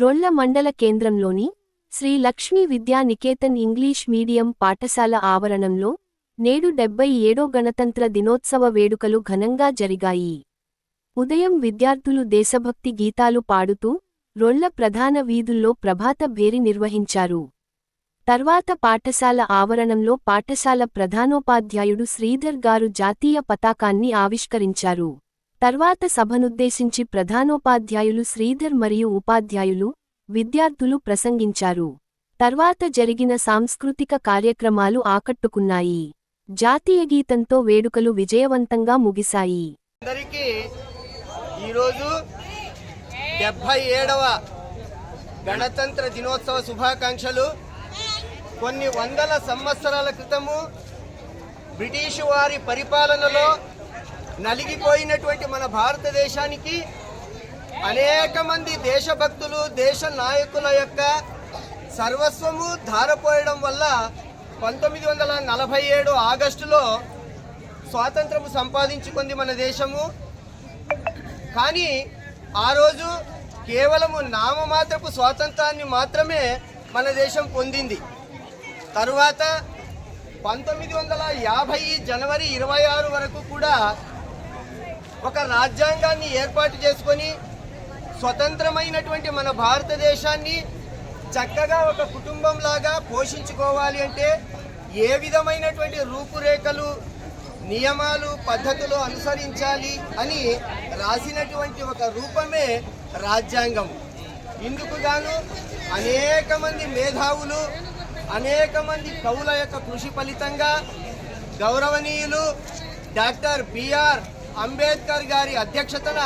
రొల్ల మండల కేంద్రంలోని శ్రీ లక్ష్మీ విద్యా నికేతన్ ఇంగ్లీష్ మీడియం పాఠశాల ఆవరణంలో నేడు 77వ గణతంత్ర దినోత్సవ వేడుకలు ఘనంగా జరిగాయి. ఉదయం విద్యార్థులు దేశభక్తి గీతాలు పాడుతూ రొల్ల ప్రధాన వీధుల్లో ప్రభాత భేరి నిర్వహించారు. తర్వాత పాఠశాల ఆవరణంలో పాఠశాల ప్రధానోపాధ్యాయుడు శ్రీధర్ గారు జాతీయ పతాకాన్ని ఆవిష్కరించారు. తర్వాత సభనుద్దేశించి ప్రధానోపాధ్యాయులు శ్రీధర్ మరియు ఉపాధ్యాయులు, విద్యార్థులు ప్రసంగించారు. తర్వాత జరిగిన సాంస్కృతిక కార్యక్రమాలు ఆకట్టుకున్నాయి. జాతీయ గీతంతో వేడుకలు విజయవంతంగా ముగిశాయి. అందరికీ ఈరోజు 77వ గణతంత్ర దినోత్సవ శుభాకాంక్షలు. కొన్ని వందల సంవత్సరాల క్రితము బ్రిటిష్ వారి పరిపాలనలో నలిగిపోయినటువంటి మన భారతదేశానికి అనేక మంది దేశభక్తులు, దేశ నాయకుల యొక్క సర్వస్వము ధారపోయడం వల్ల 1947 ఆగస్టులో స్వాతంత్రము సంపాదించుకుంది మన దేశము. కానీ ఆ రోజు కేవలము నామమాత్రపు స్వాతంత్రాన్ని మాత్రమే మన దేశం పొందింది. తరువాత 1950 జనవరి 26 వరకు కూడా ఒక రాజ్యాంగాన్ని ఏర్పాటు చేసుకొని స్వతంత్రమైనటువంటి మన భారతదేశాన్ని చక్కగా ఒక కుటుంబంలాగా పోషించుకోవాలి అంటే ఏ విధమైనటువంటి రూపురేఖలు, నియమాలు, పద్ధతులు అనుసరించాలి అని రాసినటువంటి ఒక రూపమే రాజ్యాంగం. ఇందుకు గాను అనేక మంది మేధావులు, అనేక మంది కవుల యొక్క కృషి ఫలితంగా గౌరవనీయులు డాక్టర్ బిఆర్ అంబేద్కర్ గారి అధ్యక్షతన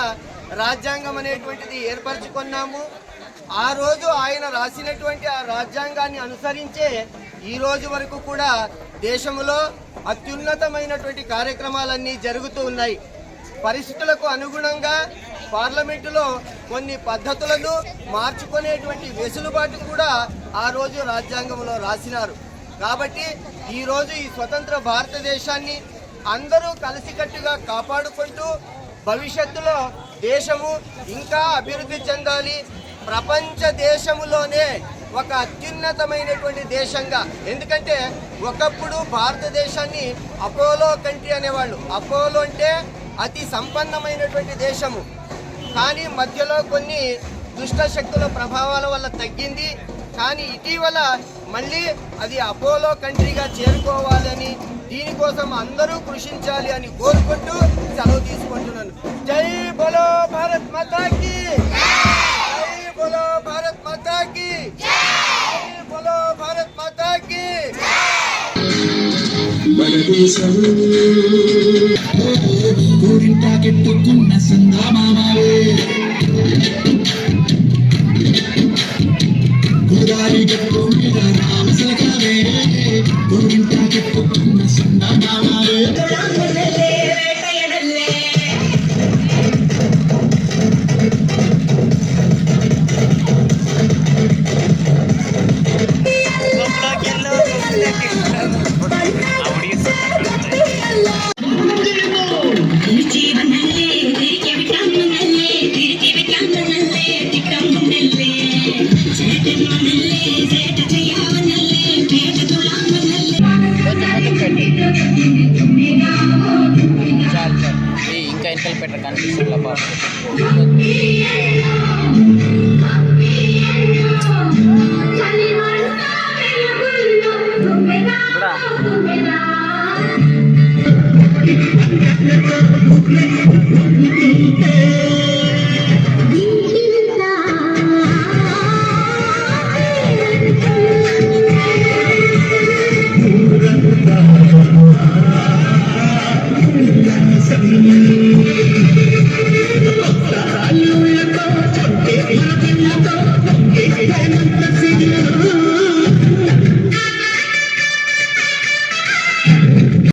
రాజ్యాంగం అనేటువంటిది ఏర్పరచుకున్నాము. ఆ రోజు ఆయన రాసినటువంటి ఆ రాజ్యాంగాన్ని అనుసరించే ఈ రోజు వరకు కూడా దేశంలో అత్యున్నతమైనటువంటి కార్యక్రమాలన్నీ జరుగుతూ ఉన్నాయి. పరిస్థితులకు అనుగుణంగా పార్లమెంటులో కొన్ని పద్ధతులను మార్చుకునేటువంటి వెసులుబాటు కూడా ఆ రోజు రాజ్యాంగంలో రాసినారు. కాబట్టి ఈరోజు ఈ స్వతంత్ర భారతదేశాన్ని అందరూ కలిసికట్టుగా కాపాడుకుంటూ భవిష్యత్తులో దేశము ఇంకా అభివృద్ధి చెందాలి, ప్రపంచ దేశములోనే ఒక అత్యున్నతమైనటువంటి దేశంగా. ఎందుకంటే ఒకప్పుడు భారతదేశాన్ని అపోలో కంట్రీ అనేవాళ్ళు. అపోలో అంటే అతి సంపన్నమైనటువంటి దేశము. కానీ మధ్యలో కొన్ని దుష్ట శక్తుల ప్రభావాల వల్ల తగ్గింది. కానీ ఇటీవల మళ్ళీ అది అపోలో కంట్రీగా చేరుకోవాలని, దీనికోసం అందరూ కృషించాలి అని కోరుకుంటూ సెలవు తీసుకుంటున్నాను. జై బోలో భారత్ మాతాకి, జై బోలో భారత్ మాతాకి, జై బోలో భారత్ మాతాకి. ఇంకా ఎన్నికలు పెట్టరు కనిపిస్తుంది